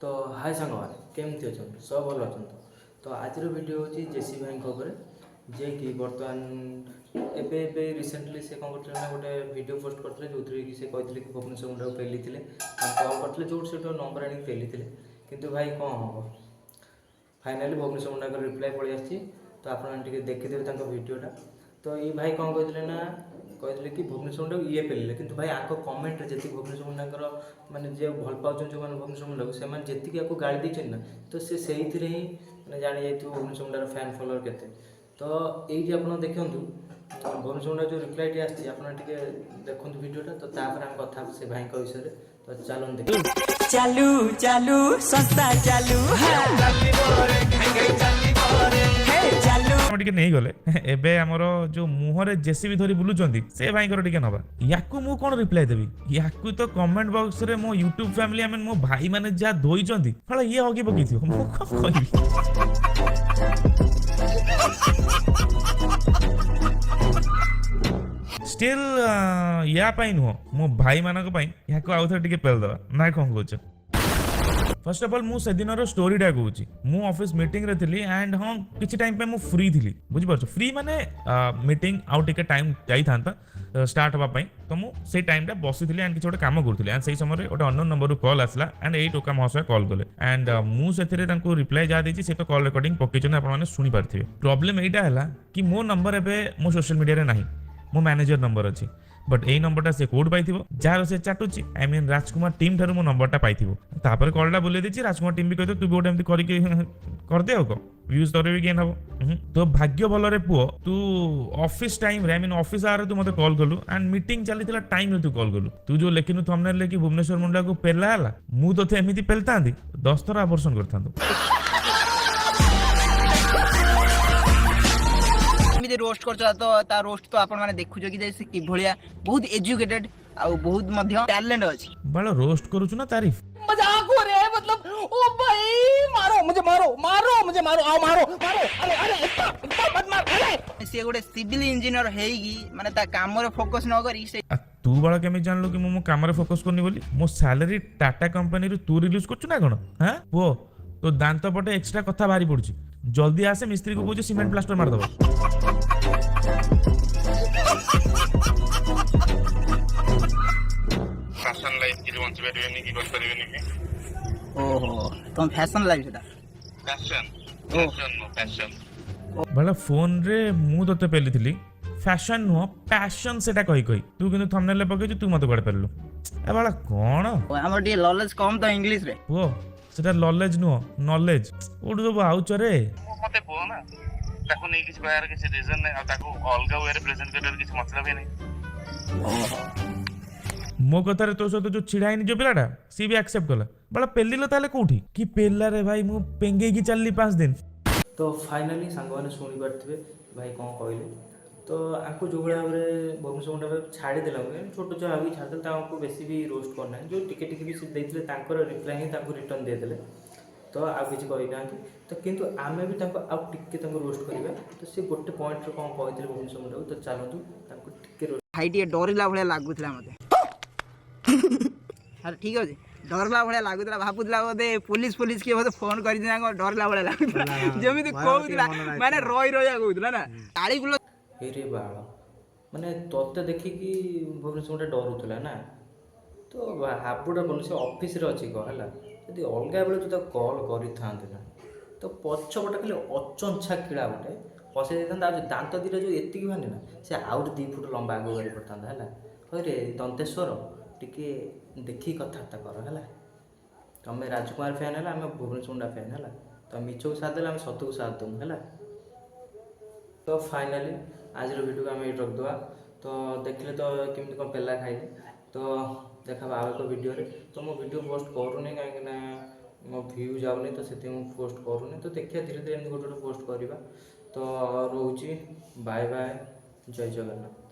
तो हाय सांग मैंने केमती अच्छा सब भल अच्छा तो आज वीडियो हूँ जेसी भाई जे कि बर्तमान एबे रिसेंटली से कौन करते गोटे वीडियो पोस्ट करते जो कि से कहते कि भुवनेश्वर मुंडा को पेली कल करते जो से नंबर आनी पेली किंतु भाई कौन हम फाइनाली भुवनेश्वर मुंडा रिप्लाई पलि आसी तो आपड़ी देखिदेवे वीडियोटा तो ये भाई कौन कहते ना कहते कि भुवनेश्वर मुंडा ये पेलिले कि भाई आक कमेंट जी भुवनेश्वर मुंडा माने जे भल पाँच जो मैंने भुवनेश्वर मुंडा से जी आपको गाड़ी देते ना तो सी से ही मैंने जानी जाइए भुवनेश्वर मुंडार फैन फॉलोअर केते तो ये आप देखूँ भुवनेश्वर मुंडा जो रिप्लाईटी आसी आप देखते वीडियोटा तो तापर आम कथा से भाई विषय तो चलो देख चालू चालू संस्था चालू टिके नहीं गले एबे हमरो जो मुहरे जेसीबी धरी बुलुचंती से भाई कर टिके नबा याकू मु कोन रिप्लाई देबी याकू तो कमेंट बॉक्स रे मो YouTube फैमिली आमेन मो भाई माने जा दोइचंती हला ये होगी बकिथियो मु को कहबी स्टिल या पाई नुह मो भाई मानक पाई याकू आउ थे टिके पेल दवा ना कोन कहछ फर्स्ट ऑफ ऑल मु से दिन स्टोरीटा कहूँ मु ऑफिस मीटिंग रे थिली एंड हाँ किसी टाइम पे मु फ्री थिली बुझी पारछ फ्री माने मीटिंग आउ टिके टाइम जाई थांता स्टार्ट हवा पई तो मु से टाइम टा बसी थिली एंड किछ गोटे काम करथिली एंड सेही समय गोटे अननोन नंबर रू कॉल आसला एंड एई टोका महाशय कॉल कले एंड मु सेथिरे तांको रिप्लाई जा देछि से तो कॉल रिकॉर्डिंग पकेचन आपण माने सुनी पारथिबे प्रॉब्लम एटा हला कि मो नंबर एबे मो सोशल मीडिया रे नाही मो मैनेजर नंबर अछि बट ए नंबरटा से कोड पाई जार से चाटुची आई मीन राजकुमार टीम ठार मो नंबरटा पाई तापर कॉलटा बोले देछि राजकुमार टीम भी कहतो तू गोटे एमती करिके कर दे को व्यूज तोरे भी गेन हबो तो भाग्य भल रे पुओ तू ऑफिस टाइम रे आई मीन ऑफिस आवर तू मते कॉल कलु एंड मीटिंग चलीथिला टाइम रे तू कॉल कलु तू जो लेकिन थंबनेल ले कि भुवनेश्वर मुंडा को पेला हला मु तोते एमिति पेलतांदी 10 थरा अबॉर्शन करथांदो रोस्ट कर तो रोस्ट तो आपण माने देखु जो कि जैसे कि भलिया बहुत एजुकेटेड आ बहुत मध्य टैलेंट अछि बालो रोस्ट करू छु ना तारीफ मजाक हो रे मतलब ओ भाई मारो मुझे आओ मारो अरे मत मार अरे से गोटे सिविल इंजीनियर हेगी माने ता काम रे फोकस न करी से तू बाला केमे जानलो कि मो काम रे फोकस करनी बोली मो सैलरी टाटा कंपनी रू तू रिलीज करछु ना कोन हां वो तो दांत पटे एक्स्ट्रा कथा भारी पड़ुची जल्दी आसे मिस्त्री को कहू सीमेंट प्लास्टर मार दबो फैशन लाइफ की बंच परिवेनी की बंच परिवेनी की ओहो तुम फैशन लाइफ सेटा फैशन बड़ा फोन रे मु तते पेली थिली फैशन नो पैशन सेटा कहि तू किंतु थंबनेल ले पके तू मते गड पेलु ए बड़ा कोन हमर डी नॉलेज कम तो इंग्लिश रे ओ सेटा नॉलेज नो नॉलेज ओडु सब आउच रे मते बोल ना ताको नहीं किछ बाहर किछ रीजन नहीं आ ताको अलगा वे रे प्रेजेंट करर किछ मतलब ही नहीं मो कथा रे तो सो जो छिड़ाइनी जो पिलाटा सी भी एक्सेप्ट कला बड़ा पेलिलो ताले कोठी कि पेल्ला रे भाई मु पेंगे की चलली 5 दिन तो फाइनाली सांग मैंने शुणी पारे भाई कौन कहले तो आपको जो भाई में भुवनेश्वर मुंडा छाड़ीदेला छोट छुआ भी छाड़देले आपको बेसी भी रोस्ट करना जो टिके भी से देते रिप्लाई ही रिटर्न देदेले तो आउ किसी कहना तो किंतु आमे भी आउ टिके रोस्ट करवा तो सी गोटे पॉइंट रे कौन कहते भुवनेश्वर मुंडा तो चलतु टिके भाई टिके डरिला भले लागुतला मते अरे ठीक अछि डरला भले लागुतला भाबुतला बोधे पुलिस के बोधे फोन करि दिना डरला भले लागुतला जेमिति कहउतला माने रोई कहउतला ना ताली गुलो एरे बाळ माने तोते देखिकी भुवनेश्वर मुंडा डरुतला ना तो हापुडा बोल से ऑफिस रे अछि कहला यदि अलगा बेले तू कॉल करि थांते ना तो पछपटा खाली अचंछा किड़ा गोटे पसे देता दांत दिटा जो एतिकी भाने ना से आउट 2 फुट लंबा आगो गाड़ी पड़ता है अरे दंतेश्वर टिके देखी कथबार्ता कर है तुम राजकुमार फैन है आम भुवनेश्वर मुंडा फैन है तो मिछ को साथ देला सत को साथ दूँ है तो फाइनाली आज वीडियो को आम ये रखदे तो देखले तो केमती कौन पेला खाइले तो देखा आउ एक वीडियो रे तो मो वीडियो पोस्ट करूनी कहीं मो व्यू जाऊनी तो से पोस्ट करूनी तो देखिए धीरे धीरे एमती गोटे पोस्ट करवा तो रोची बाय बाय जय जगन्नाथ।